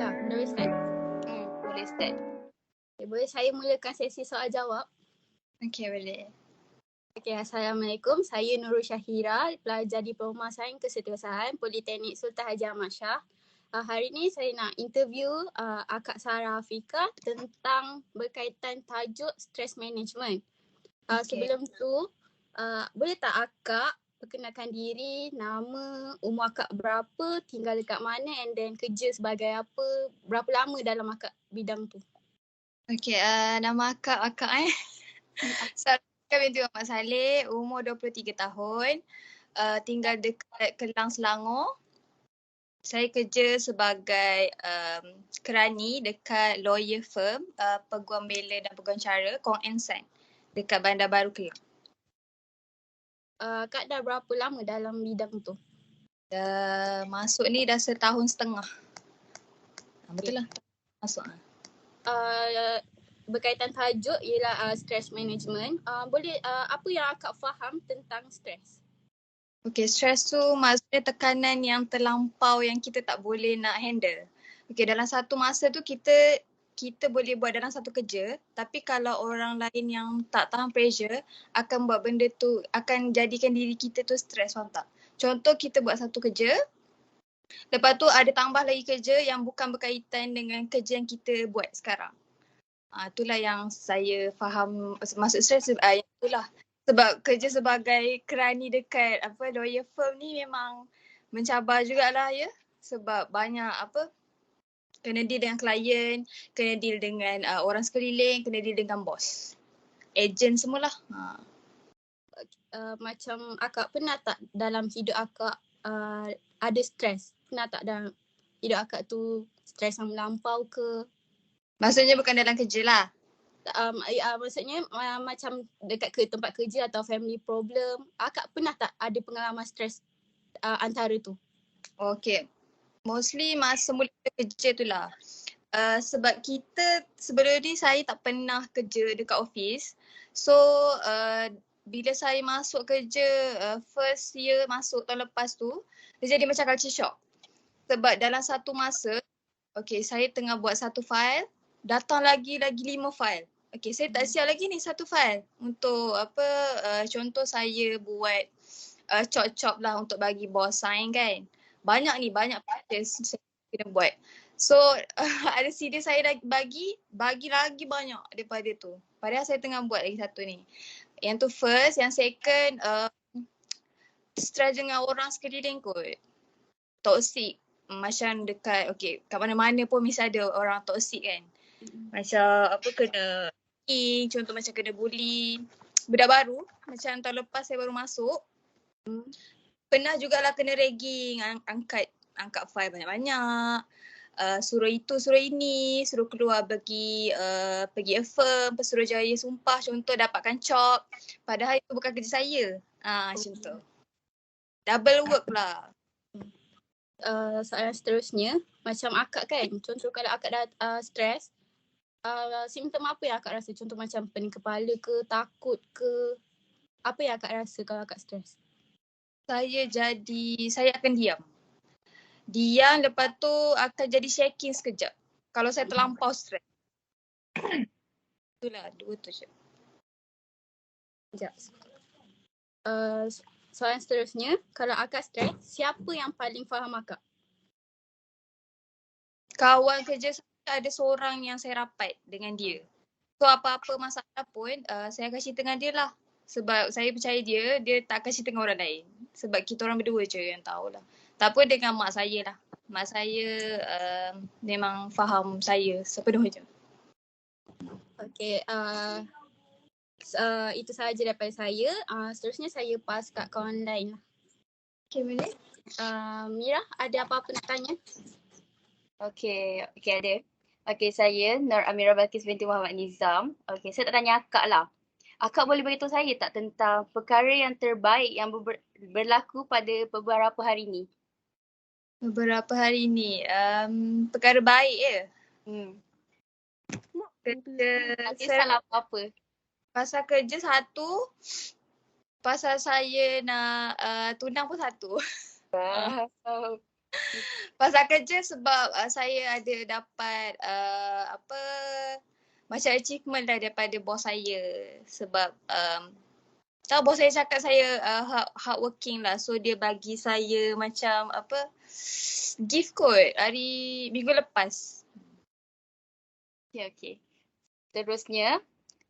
Dah boleh start? Boleh start. Okay, boleh saya mulakan sesi soal jawab? Okay, boleh. Okay, Assalamualaikum. Saya Nurul Syahira, pelajar Diploma Sains Kesetiausahaan Politeknik Sultan Haji Ahmad Shah. Hari ini saya nak interview Akak Sarah Afika tentang berkaitan tajuk stress management. Sebelum tu, boleh tak Akak perkenalkan diri, nama, umur Akak berapa, tinggal dekat mana and then kerja sebagai apa, berapa lama dalam Akak bidang tu? Okay, nama akak Sarah binti Muhammad Saleh, umur 23 tahun, tinggal dekat Kelang, Selangor. Saya kerja sebagai kerani dekat lawyer firm Peguam Bela dan Peguam Cara Kong Ensan dekat Bandar Baru Kelang. Kak dah berapa lama dalam bidang tu? Dah masuk ni dah 1.5 tahun. Betul lah. Masuk. Berkaitan tajuk ialah stress management. Boleh apa yang Akak faham tentang stress? Okay, stress tu maksudnya tekanan yang terlampau yang kita tak boleh nak handle. Okay, dalam satu masa tu kita boleh buat dalam satu kerja, tapi kalau orang lain yang tak tahan pressure akan buat benda tu, akan jadikan diri kita tu stres, faham tak? Contoh kita buat satu kerja, lepas tu ada tambah lagi kerja yang bukan berkaitan dengan kerja yang kita buat sekarang. Itulah yang saya faham maksud stres, yang itulah. Sebab kerja sebagai kerani dekat lawyer firm ni memang mencabar jugalah ya. Sebab banyak kena deal dengan klien, kena deal dengan orang sekeliling, kena deal dengan bos. Agent semualah. Macam Akak pernah tak dalam hidup Akak ada stres? Pernah tak dalam hidup Akak tu stres yang melampau ke? Maksudnya bukan dalam kerja lah. Maksudnya macam dekat ke tempat kerja atau family problem. Akak pernah tak ada pengalaman stres antara tu? Okay. Mostly masa mula kerja tu lah. Sebab kita sebelum ni saya tak pernah kerja dekat office. So bila saya masuk kerja first year masuk tahun lepas tu, dia jadi macam culture shock. Sebab dalam satu masa, okay, saya tengah buat satu file, datang lagi 5 file. Okay, saya tak siap lagi ni satu file untuk contoh saya buat chop-chop lah untuk bagi bos sign kan. Banyak proses saya kena buat. So ada CD saya dah bagi lagi banyak daripada tu. Padahal saya tengah buat lagi satu ni. Yang tu first, yang second stress dengan orang sekeliling kot. Toxic. Macam dekat, okay, kat mana-mana pun mesti ada orang toxic kan. Macam kena contoh macam kena bully. Budak baru, macam tahun lepas saya baru masuk. Pernah jugalah kena ragging, angkat file banyak-banyak. Suruh itu, suruh ini, suruh keluar pergi affirm, suruh jaya sumpah, contoh dapatkan chop. Padahal itu bukan kerja saya. Macam tu. Double work lah. Soalan seterusnya, macam Akak kan, contoh kalau Akak dah stres, simptom apa yang Akak rasa? Contoh macam pening kepala ke, takut ke? Apa yang Akak rasa kalau Akak stres? Saya akan diam. Diam, lepas tu akan jadi shaking sekejap. Kalau saya terlampau stres. Itulah, dua tu je. Sekejap. Soalan seterusnya, kalau Akak stres, siapa yang paling faham Akak? Kawan kerja saya ada seorang yang saya rapat dengan dia. So apa-apa masalah pun saya akan cerita dengan dia lah. Sebab saya percaya dia tak akan cerita dengan orang lain. Sebab kita orang berdua je yang tahulah. Tak apa dengan mak saya lah. Mak saya memang faham saya sepenuhnya. Okay, itu sahaja daripada saya. Seterusnya saya pass kat kawan lain lah. Okay, boleh? Mira, ada apa-apa nak tanya? Okay, ada. Okay, saya Nur Amira Balkis binti Muhammad Nizam. Okay, saya tak tanya Akak lah. Akak boleh beritahu saya tak tentang perkara yang terbaik yang berlaku pada beberapa hari ni? Beberapa hari ni, perkara baik je. Kerja salah apa-apa. Pasal kerja satu, pasal saya nak tunang pun satu. Pasal kerja sebab saya ada dapat macam achievement lah daripada bos saya. Sebab tahu bos saya cakap saya hard working lah. So dia bagi saya macam gift kot hari minggu lepas. Okay. Terusnya,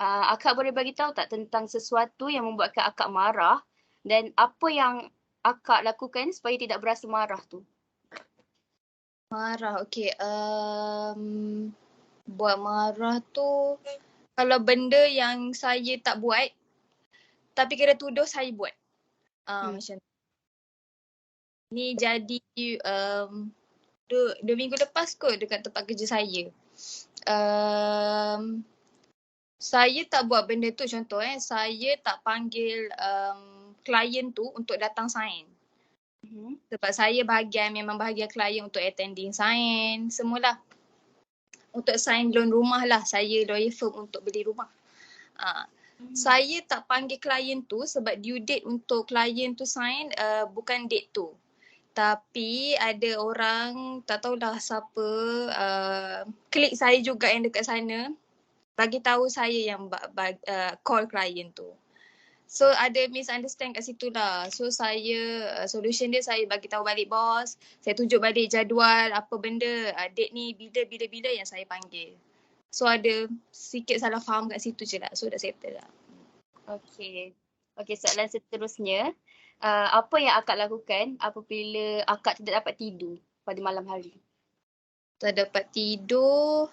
akak boleh bagi tahu tak tentang sesuatu yang membuatkan akak marah dan apa yang akak lakukan supaya tidak berasa marah tu? Marah, okay. Buat marah tu, kalau benda yang saya tak buat, tapi kira tuduh saya buat. Macam tu. Ni jadi dua minggu lepas kot dekat tempat kerja saya. Saya tak buat benda tu, contoh saya tak panggil klien tu untuk datang sign. Sebab saya memang bahagian klien untuk attending sign, semualah. Untuk sign loan rumah lah, saya lawyer firm untuk beli rumah. Saya tak panggil klien tu sebab due date untuk klien tu sign bukan date tu. Tapi ada orang, tak tahulah siapa, klik saya juga yang dekat sana, bagi tahu saya yang call klien tu. So ada misunderstand kat situ lah. So saya, solution dia saya bagi tahu balik bos, saya tunjuk balik jadual apa benda, date ni bila yang saya panggil. So ada sikit salah faham kat situ je lah. So dah settle lah. Okay, soalan seterusnya. Apa yang akak lakukan apabila akak tidak dapat tidur pada malam hari? Tak dapat tidur,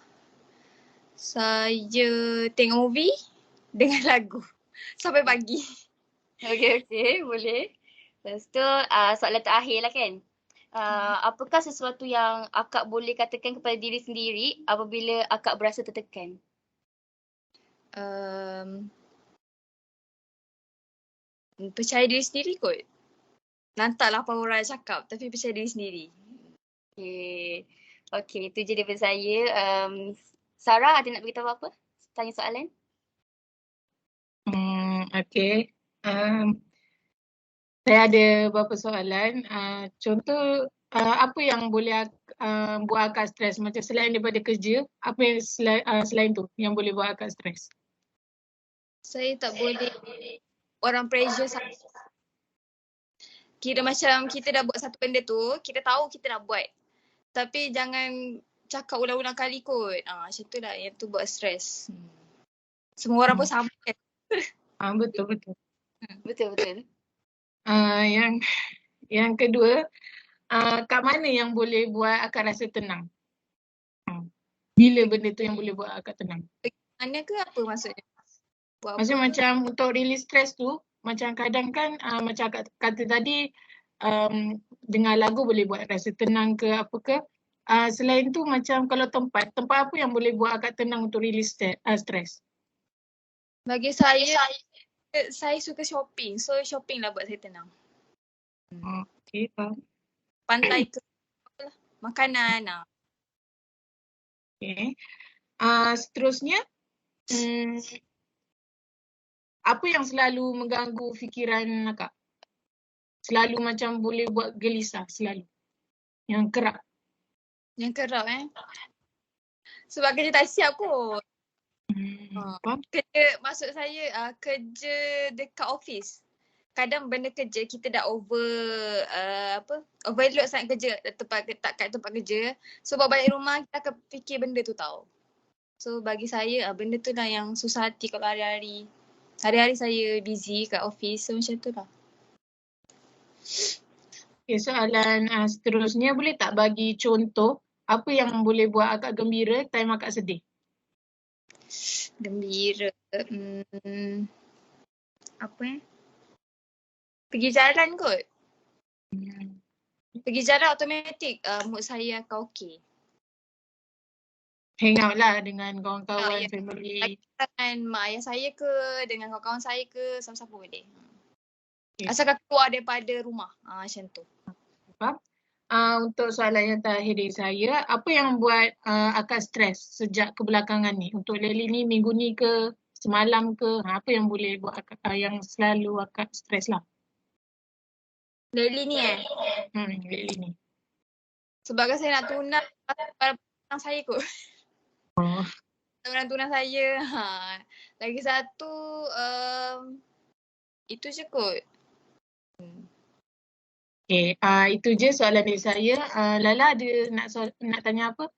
saya tengok movie dengan lagu sampai pagi. Okay, boleh. Lepas tu soalan terakhir lah kan. Apakah sesuatu yang akak boleh katakan kepada diri sendiri apabila akak berasa tertekan? Percaya diri sendiri kot. Nantaklah apa orang cakap tapi percaya diri sendiri. Okay, itu je daripada saya. Sarah ada nak beritahu apa? Tanya soalan? Okay. Saya ada beberapa soalan. Contoh, apa yang boleh buat akak stres? Macam selain daripada kerja, apa yang selain tu yang boleh buat akak stres? Saya tak boleh orang pressure saya. Kira macam kita dah buat satu benda tu, kita tahu kita nak buat. Tapi jangan cakap ulang-ulang kali kot. Macam tu lah yang tu buat stres. Semua orang pun sama kan? Betul. Betul. Yang kedua, kat mana yang boleh buat akak rasa tenang? Bila benda tu yang boleh buat akak tenang? Mana ke apa maksudnya? Maksudnya macam untuk release stres tu, macam kadang kan macam akak kata tadi, dengar lagu boleh buat rasa tenang ke apa ke. Selain tu macam kalau tempat apa yang boleh buat akak tenang untuk release stres? Bagi saya suka shopping. So shopping lah buat saya tenang. Okay, faham. Pantai ke makanan. Okay. Seterusnya, apa yang selalu mengganggu fikiran akak? Selalu macam boleh buat gelisah selalu. Yang kerap. Sebab kerja tak siap kot. Apa? Kerja, maksud saya kerja dekat office. Kadang benda kerja kita dah overload sangat kerja kat tempat kerja. So bawa balik rumah kita akan fikir benda tu tau. So bagi saya benda tu lah yang susah hati kalau hari-hari. Hari-hari saya busy kat office, so macam tu lah. Okay, soalan seterusnya, boleh tak bagi contoh apa yang boleh buat akak gembira time akak sedih? Gembira. Pergi jalan kot. Pergi jalan automatik mood saya akan okey. Hang out lah dengan kawan-kawan, family. Dengan mak ayah saya ke, dengan kawan-kawan saya ke, sama-sama boleh. Asalkan keluar daripada rumah. Macam tu. Untuk soalan yang terakhir dari saya, apa yang buat akak stres sejak kebelakangan ni? Untuk Lely ni, minggu ni ke, semalam ke, apa yang boleh buat akak, yang selalu akak stres lah? Lely ni Lely ni. Sebab kan saya nak tunang barang saya kot. Oh. Barang tunang saya. Lagi satu itu je kot. Okay, itu je soalan dari saya. Lala ada nak tanya apa?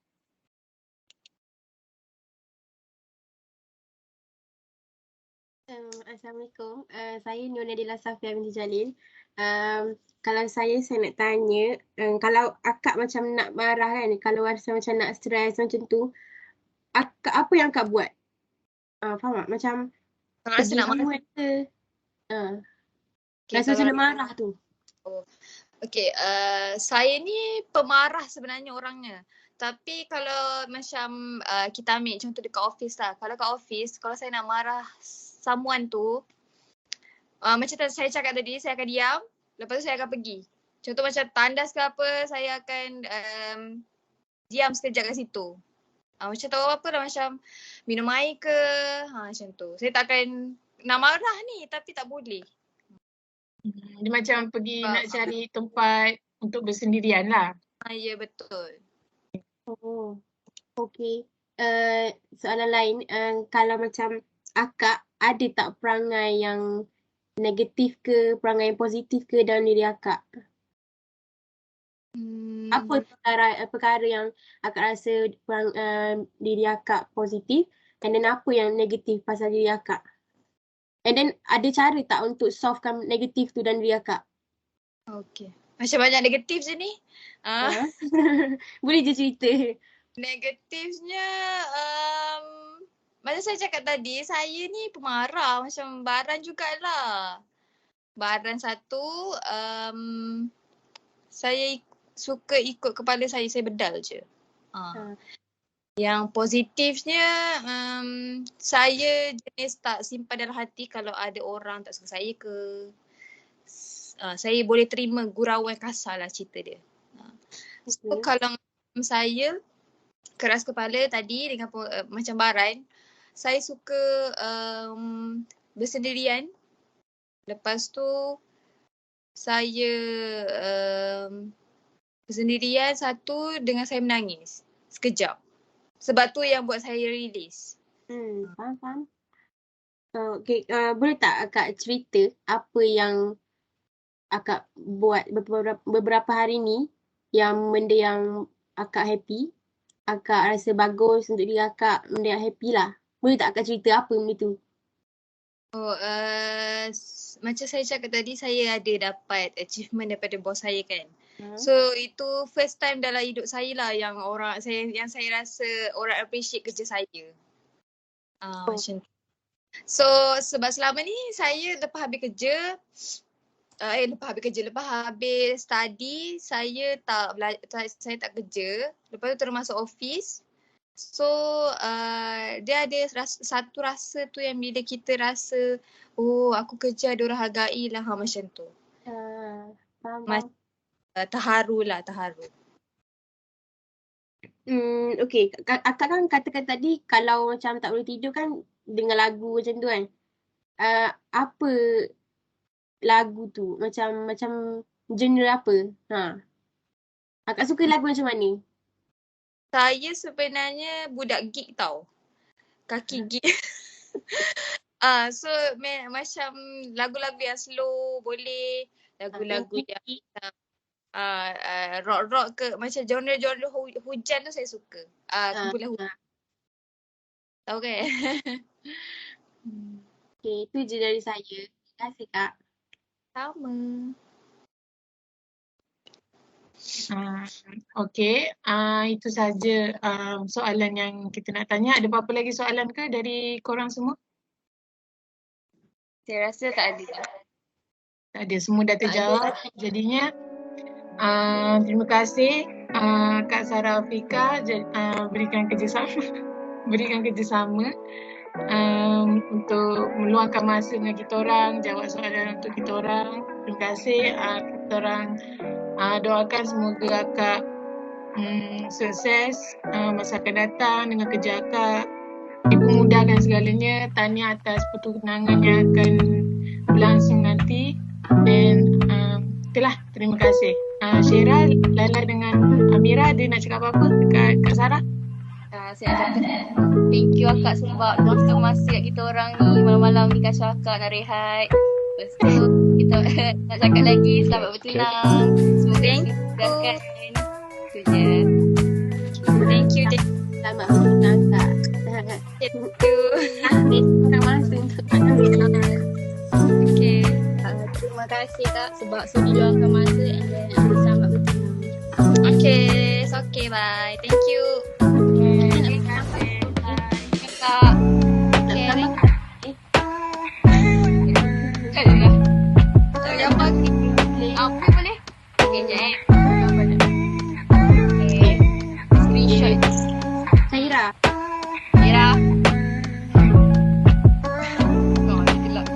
Assalamualaikum. Saya Nur Nadila Safia binti Jalil. Kalau saya nak tanya, kalau akak macam nak marah kan, kalau rasa macam nak stres macam tu, akak apa yang akak buat? Faham tak? Macam Kalau rasa nak marah. ke? Okay, Rasa macam nak marah tu. Okay, saya ni pemarah sebenarnya orangnya. Tapi kalau macam kita ambil contoh dekat office lah. Kalau kat office, kalau saya nak marah someone tu, macam saya cakap tadi, saya akan diam. Lepas tu saya akan pergi. Contoh macam tandas ke apa, saya akan diam sekejap kat situ. Macam tahu apa lah, macam minum air ke, macam tu. Saya tak akan nak marah ni tapi tak boleh. Dia macam pergi nak cari tempat untuk bersendirian lah. Ya, betul. Oh, okay. Soalan lain, kalau macam akak ada tak perangai yang negatif ke, perangai yang positif ke dalam diri akak? Apa perkara yang akak rasa diri akak positif, and then apa yang negatif pasal diri akak? And then ada cara tak untuk solvekan negatif tu dalam diri akak? Okay. Macam banyak negatif je ni. Boleh je cerita. Negatifnya, macam saya cakap tadi, saya ni pemarah macam Baran jugalah. Baran satu, saya suka ikut kepala saya bedal je. Yang positifnya, saya jenis tak simpan dalam hati kalau ada orang tak suka saya ke. Saya boleh terima gurauan kasar lah cerita dia. So kalau saya keras kepala tadi dengan macam Baran, saya suka bersendirian. Lepas tu saya bersendirian satu dengan saya menangis sekejap. Sebab tu yang buat saya release. Faham. Okay, boleh tak akak cerita apa yang akak buat beberapa hari ni, yang benda yang akak happy, akak rasa bagus untuk diri akak, benda yang happy lah. Boleh tak akak cerita apa benda tu? Macam saya cakap tadi, saya ada dapat achievement daripada bos saya kan. So itu first time dalam hidup saya lah yang saya rasa orang appreciate kerja saya. Macam tu. So sebab selama ni saya lepas habis study, saya tak kerja. Lepas tu terus masuk office. So dia ada satu rasa tu yang bila kita rasa, oh aku kerja ada orang hargai lah, macam tu. Faham. Terharu. Okay, akak kan katakan tadi kalau macam tak boleh tidur kan dengar lagu macam tu kan. Apa lagu tu? Macam genre apa? Akak suka lagu macam mana? Saya sebenarnya budak geek tau. Kaki geek. So macam lagu-lagu yang slow boleh, lagu-lagu yang rock ke, macam genre hujan tu saya suka. Kumpulan hujan. Tahu kan? Okay, itu je dari saya. Terima kasih Kak. Sama. Okay, itu saja soalan yang kita nak tanya. Ada apa-apa lagi soalan ke dari korang semua? Saya rasa tak ada. Tak ada, semua dah terjawab. Jadinya terima kasih Kak Sarah Afika berikan kerjasama untuk meluangkan masa dengan kita orang, jawab soalan untuk kita orang. Terima kasih. Kita orang doakan semoga akak sukses masa akan datang dengan kerja akak, dipermudahkan segalanya. Tahniah atas pertunangan yang akan berlangsung nanti. Dan itulah, terima kasih. Syera, Lala dengan Amira ada nak cakap apa-apa dekat Kak Sarah? Saya nak cakap thank you akak sebab luangkan masa kat kita orang ni malam-malam ni kasih akak nak rehat. Lepas tu kita nak cakap lagi selamat bertunang. Semoga dimudahkan. Itu je. Thank you. Selamat bertunang Kak. Thank you. Terima kasih untuk Okay. Terima kasih Kak sebab sudi luangkan masa and then selamat bertunang. Okay. It's okay. Bye. Thank you. Terima kasih. Kak. Okay. Apa? Apa boleh? Okay, jap. Okay. Screenshot. Syahira. Mira. Oh, hilang.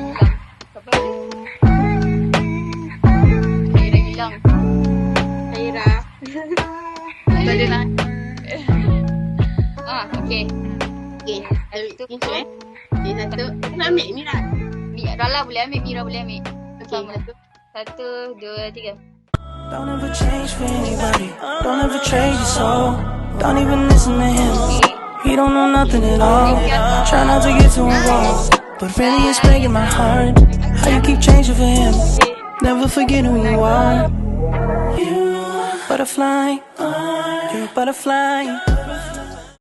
Sabar. Mira hilang. Syahira. Tak ada nak. Okay. Okay. Itu Itu Okay, satu. Nak ambil Mira. Rala boleh ambil, Mira boleh ambil. Okay, Sama. satu. 1, 2, 3. Don't ever change for anybody. Don't ever trade your soul. Don't even listen to him. He don't know nothing at all. Try not to get too involved, but really it's breaking my heart. How you keep changing for him? Never forget who you are. You butterfly. You're a butterfly.